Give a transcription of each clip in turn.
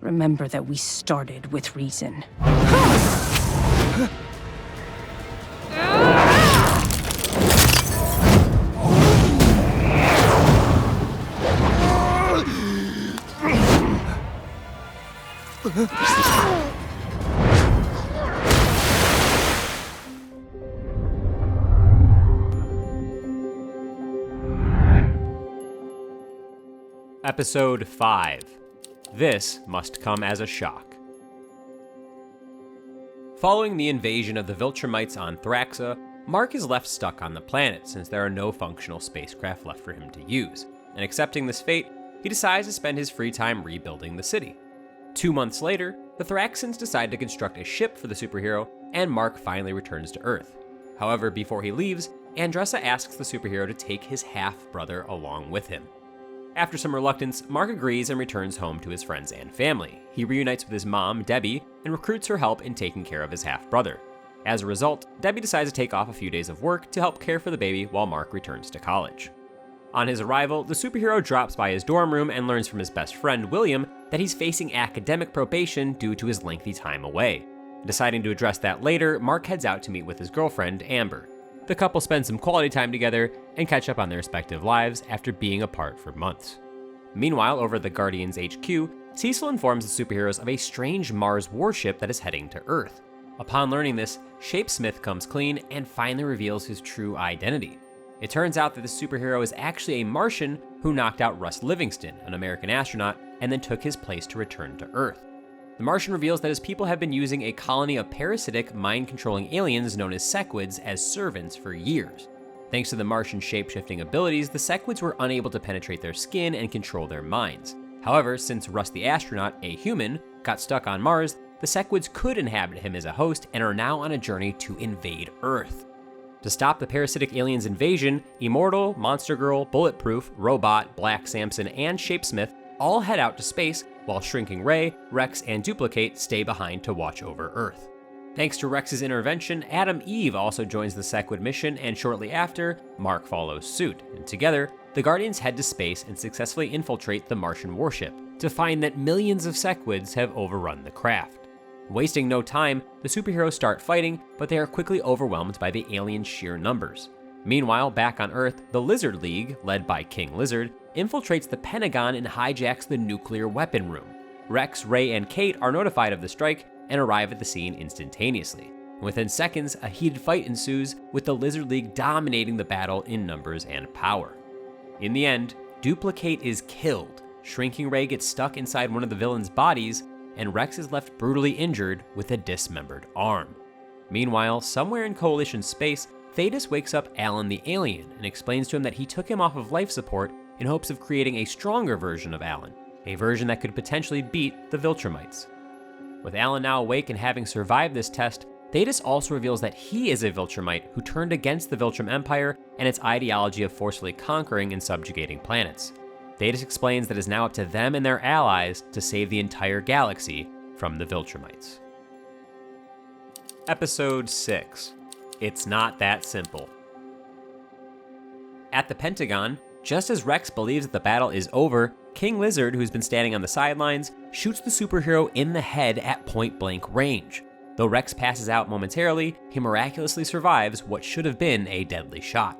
Remember that we started with reason. Episode 5. This must come as a shock. Following the invasion of the Viltrumites on Thraxa, Mark is left stuck on the planet since there are no functional spacecraft left for him to use, and accepting this fate, he decides to spend his free time rebuilding the city. 2 months later, the Thraxans decide to construct a ship for the superhero, and Mark finally returns to Earth. However, before he leaves, Andressa asks the superhero to take his half-brother along with him. After some reluctance, Mark agrees and returns home to his friends and family. He reunites with his mom, Debbie, and recruits her help in taking care of his half-brother. As a result, Debbie decides to take off a few days of work to help care for the baby while Mark returns to college. On his arrival, the superhero drops by his dorm room and learns from his best friend, William, that he's facing academic probation due to his lengthy time away. Deciding to address that later, Mark heads out to meet with his girlfriend, Amber. The couple spend some quality time together and catch up on their respective lives after being apart for months. Meanwhile, over at the Guardians HQ, Cecil informs the superheroes of a strange Mars warship that is heading to Earth. Upon learning this, Shapesmith comes clean and finally reveals his true identity. It turns out that the superhero is actually a Martian who knocked out Russ Livingston, an American astronaut, and then took his place to return to Earth. The Martian reveals that his people have been using a colony of parasitic, mind-controlling aliens known as Sequids as servants for years. Thanks to the Martian shape-shifting abilities, the Sequids were unable to penetrate their skin and control their minds. However, since Russ the astronaut, a human, got stuck on Mars, the Sequids could inhabit him as a host and are now on a journey to invade Earth. To stop the parasitic aliens' invasion, Immortal, Monster Girl, Bulletproof, Robot, Black Samson, and Shapesmith all head out to space, while Shrinking Ray, Rex, and Duplicate stay behind to watch over Earth. Thanks to Rex's intervention, Adam Eve also joins the Sequid mission, and shortly after, Mark follows suit, and together, the Guardians head to space and successfully infiltrate the Martian warship, to find that millions of Sequids have overrun the craft. Wasting no time, the superheroes start fighting, but they are quickly overwhelmed by the aliens' sheer numbers. Meanwhile, back on Earth, the Lizard League, led by King Lizard, infiltrates the Pentagon and hijacks the nuclear weapon room. Rex, Ray, and Kate are notified of the strike and arrive at the scene instantaneously. Within seconds, a heated fight ensues, with the Lizard League dominating the battle in numbers and power. In the end, Duplicate is killed, Shrinking Ray gets stuck inside one of the villains' bodies, and Rex is left brutally injured with a dismembered arm. Meanwhile, somewhere in Coalition space, Thetis wakes up Alan the alien and explains to him that he took him off of life support in hopes of creating a stronger version of Alan, a version that could potentially beat the Viltrumites. With Alan now awake and having survived this test, Thetis also reveals that he is a Viltrumite who turned against the Viltrum Empire and its ideology of forcefully conquering and subjugating planets. Thetis explains that it is now up to them and their allies to save the entire galaxy from the Viltrumites. Episode 6. It's not that simple. At the Pentagon, just as Rex believes that the battle is over, King Lizard, who's been standing on the sidelines, shoots the superhero in the head at point-blank range. Though Rex passes out momentarily, he miraculously survives what should have been a deadly shot.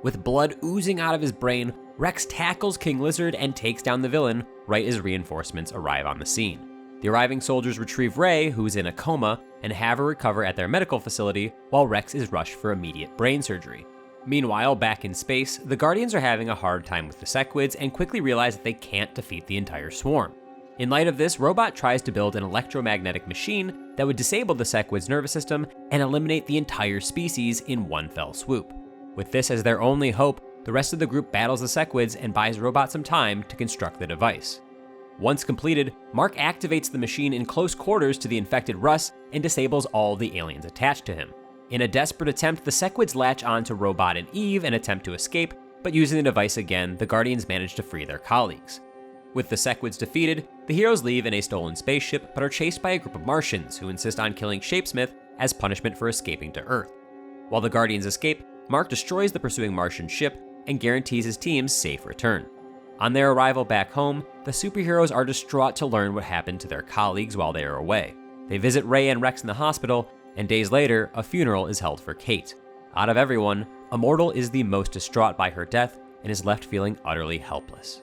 With blood oozing out of his brain, Rex tackles King Lizard and takes down the villain right as reinforcements arrive on the scene. The arriving soldiers retrieve Ray, who is in a coma, and have her recover at their medical facility, while Rex is rushed for immediate brain surgery. Meanwhile, back in space, the Guardians are having a hard time with the Sequids and quickly realize that they can't defeat the entire swarm. In light of this, Robot tries to build an electromagnetic machine that would disable the Sequids' nervous system and eliminate the entire species in one fell swoop. With this as their only hope, the rest of the group battles the Sequids and buys Robot some time to construct the device. Once completed, Mark activates the machine in close quarters to the infected Russ and disables all the aliens attached to him. In a desperate attempt, the Sequids latch on to Robot and Eve and attempt to escape, but using the device again, the Guardians manage to free their colleagues. With the Sequids defeated, the heroes leave in a stolen spaceship, but are chased by a group of Martians who insist on killing Shapesmith as punishment for escaping to Earth. While the Guardians escape, Mark destroys the pursuing Martian ship and guarantees his team's safe return. On their arrival back home, the superheroes are distraught to learn what happened to their colleagues while they are away. They visit Ray and Rex in the hospital, and days later, a funeral is held for Kate. Out of everyone, Immortal is the most distraught by her death and is left feeling utterly helpless.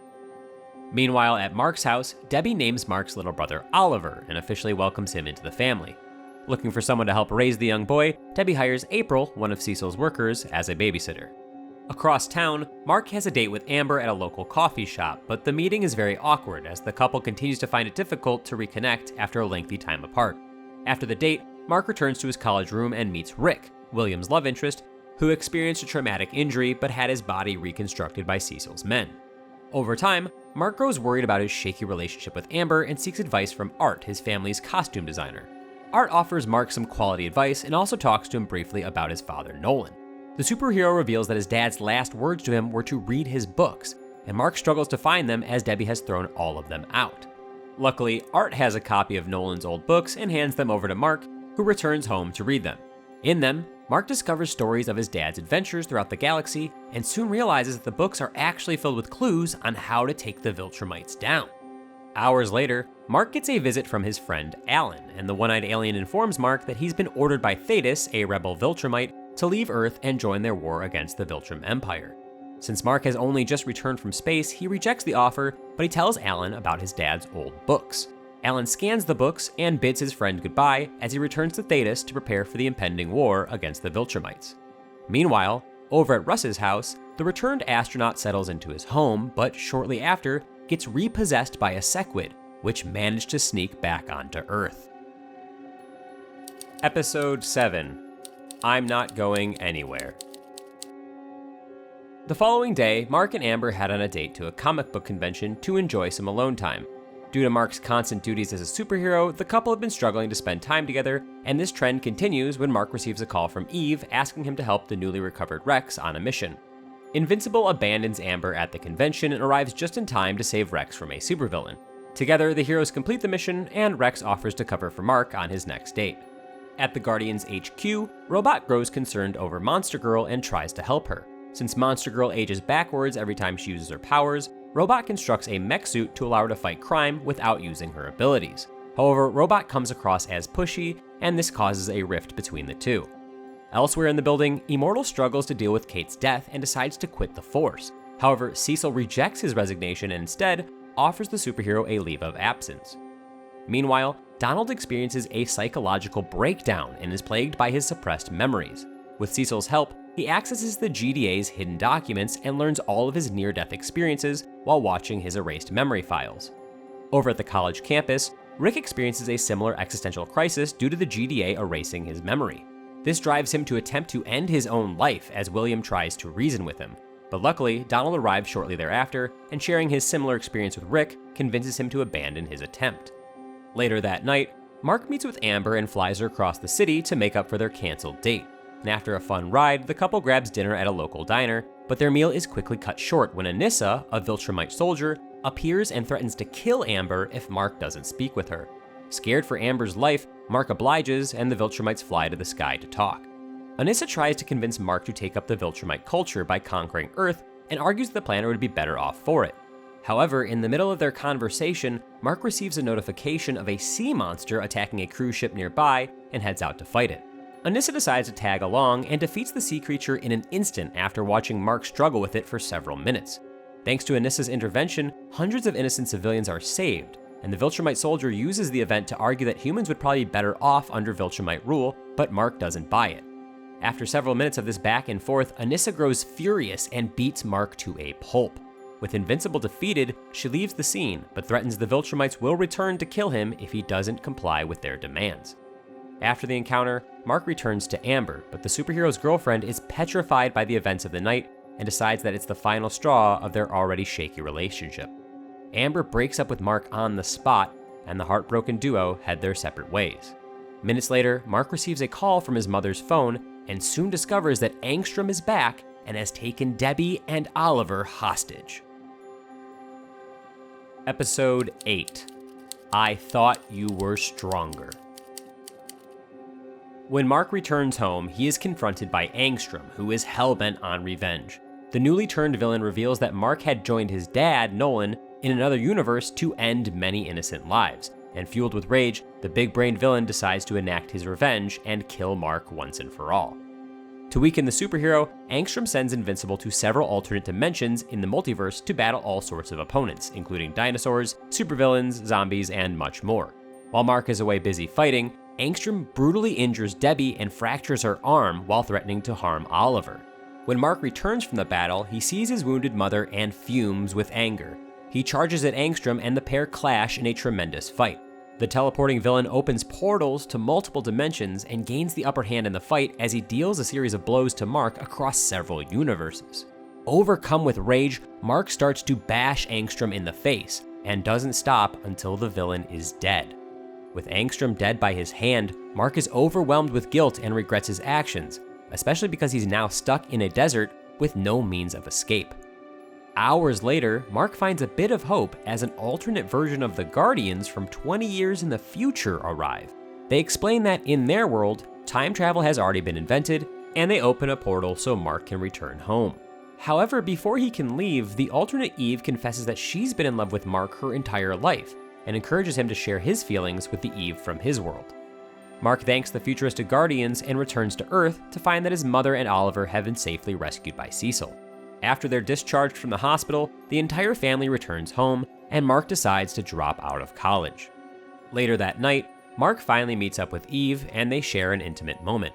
Meanwhile, at Mark's house, Debbie names Mark's little brother Oliver and officially welcomes him into the family. Looking for someone to help raise the young boy, Debbie hires April, one of Cecil's workers, as a babysitter. Across town, Mark has a date with Amber at a local coffee shop, but the meeting is very awkward as the couple continues to find it difficult to reconnect after a lengthy time apart. After the date, Mark returns to his college room and meets Rick, William's love interest, who experienced a traumatic injury but had his body reconstructed by Cecil's men. Over time, Mark grows worried about his shaky relationship with Amber and seeks advice from Art, his family's costume designer. Art offers Mark some quality advice and also talks to him briefly about his father, Nolan. The superhero reveals that his dad's last words to him were to read his books, and Mark struggles to find them as Debbie has thrown all of them out. Luckily, Art has a copy of Nolan's old books and hands them over to Mark, who returns home to read them. In them, Mark discovers stories of his dad's adventures throughout the galaxy and soon realizes that the books are actually filled with clues on how to take the Viltrumites down. Hours later, Mark gets a visit from his friend Alan, and the one-eyed alien informs Mark that he's been ordered by Thetis, a rebel Viltrumite, to leave Earth and join their war against the Viltrum Empire. Since Mark has only just returned from space, he rejects the offer, but he tells Alan about his dad's old books. Alan scans the books and bids his friend goodbye as he returns to Thetis to prepare for the impending war against the Viltrumites. Meanwhile, over at Russ's house, the returned astronaut settles into his home, but shortly after, gets repossessed by a sequid, which managed to sneak back onto Earth. Episode 7. I'm Not Going Anywhere. The following day, Mark and Amber head on a date to a comic book convention to enjoy some alone time. Due to Mark's constant duties as a superhero, the couple have been struggling to spend time together, and this trend continues when Mark receives a call from Eve asking him to help the newly recovered Rex on a mission. Invincible abandons Amber at the convention and arrives just in time to save Rex from a supervillain. Together, the heroes complete the mission, and Rex offers to cover for Mark on his next date. At the Guardians HQ, Robot grows concerned over Monster Girl and tries to help her. Since Monster Girl ages backwards every time she uses her powers, Robot constructs a mech suit to allow her to fight crime without using her abilities. However, Robot comes across as pushy, and this causes a rift between the two. Elsewhere in the building, Immortal struggles to deal with Kate's death and decides to quit the Force. However, Cecil rejects his resignation and instead offers the superhero a leave of absence. Meanwhile, Donald experiences a psychological breakdown and is plagued by his suppressed memories. With Cecil's help, he accesses the GDA's hidden documents and learns all of his near-death experiences while watching his erased memory files. Over at the college campus, Rick experiences a similar existential crisis due to the GDA erasing his memory. This drives him to attempt to end his own life as William tries to reason with him. But luckily, Donald arrives shortly thereafter, and sharing his similar experience with Rick convinces him to abandon his attempt. Later that night, Mark meets with Amber and flies her across the city to make up for their canceled date. And after a fun ride, the couple grabs dinner at a local diner, but their meal is quickly cut short when Anissa, a Viltrumite soldier, appears and threatens to kill Amber if Mark doesn't speak with her. Scared for Amber's life, Mark obliges and the Viltrumites fly to the sky to talk. Anissa tries to convince Mark to take up the Viltrumite culture by conquering Earth and argues the planet would be better off for it. However, in the middle of their conversation, Mark receives a notification of a sea monster attacking a cruise ship nearby and heads out to fight it. Anissa decides to tag along and defeats the sea creature in an instant after watching Mark struggle with it for several minutes. Thanks to Anissa's intervention, hundreds of innocent civilians are saved, and the Viltrumite soldier uses the event to argue that humans would probably be better off under Viltrumite rule, but Mark doesn't buy it. After several minutes of this back and forth, Anissa grows furious and beats Mark to a pulp. With Invincible defeated, she leaves the scene, but threatens the Viltrumites will return to kill him if he doesn't comply with their demands. After the encounter, Mark returns to Amber, but the superhero's girlfriend is petrified by the events of the night and decides that it's the final straw of their already shaky relationship. Amber breaks up with Mark on the spot, and the heartbroken duo head their separate ways. Minutes later, Mark receives a call from his mother's phone and soon discovers that Angstrom is back and has taken Debbie and Oliver hostage. Episode 8. I Thought You Were Stronger. When Mark returns home, he is confronted by Angstrom, who is hellbent on revenge. the newly turned villain reveals that Mark had joined his dad, Nolan, in another universe to end many innocent lives. And fueled with rage, the big-brained villain decides to enact his revenge and kill Mark once and for all. To weaken the superhero, Angstrom sends Invincible to several alternate dimensions in the multiverse to battle all sorts of opponents, including dinosaurs, supervillains, zombies, and much more. While Mark is away busy fighting, Angstrom brutally injures Debbie and fractures her arm while threatening to harm Oliver. When Mark returns from the battle, he sees his wounded mother and fumes with anger. He charges at Angstrom and the pair clash in a tremendous fight. The teleporting villain opens portals to multiple dimensions and gains the upper hand in the fight as he deals a series of blows to Mark across several universes. Overcome with rage, Mark starts to bash Angstrom in the face and doesn't stop until the villain is dead. With Angstrom dead by his hand, Mark is overwhelmed with guilt and regrets his actions, especially because he's now stuck in a desert with no means of escape. Hours later, Mark finds a bit of hope as an alternate version of the Guardians from 20 years in the future arrive. They explain that in their world, time travel has already been invented, and they open a portal so Mark can return home. However, before he can leave, the alternate Eve confesses that she's been in love with Mark her entire life, and encourages him to share his feelings with the Eve from his world. Mark thanks the futuristic Guardians and returns to Earth to find that his mother and Oliver have been safely rescued by Cecil. After they're discharged from the hospital, the entire family returns home, and Mark decides to drop out of college. Later that night, Mark finally meets up with Eve, and they share an intimate moment.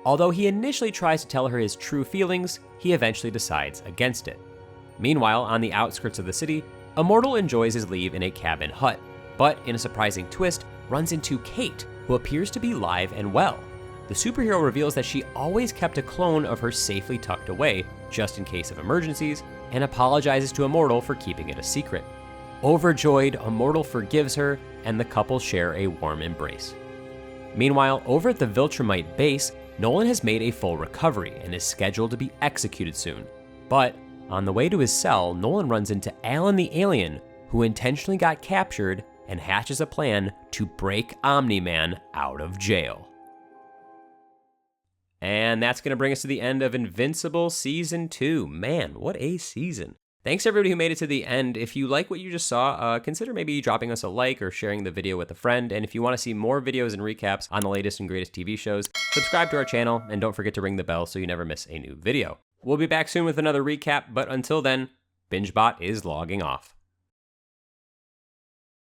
Although he initially tries to tell her his true feelings, he eventually decides against it. Meanwhile, on the outskirts of the city, Immortal enjoys his leave in a cabin hut, but in a surprising twist, runs into Kate, who appears to be live and well. The superhero reveals that she always kept a clone of her safely tucked away, just in case of emergencies, and apologizes to Immortal for keeping it a secret. Overjoyed, Immortal forgives her, and the couple share a warm embrace. Meanwhile, over at the Viltrumite base, Nolan has made a full recovery and is scheduled to be executed soon. But on the way to his cell, Nolan runs into Alan the alien, who intentionally got captured and hatches a plan to break Omni-Man out of jail. And that's going to bring us to the end of Invincible Season 2. Man, what a season. Thanks to everybody who made it to the end. If you like what you just saw, consider maybe dropping us a like or sharing the video with a friend. And if you want to see more videos and recaps on the latest and greatest TV shows, subscribe to our channel and don't forget to ring the bell so you never miss a new video. We'll be back soon with another recap, but until then, BingeBot is logging off.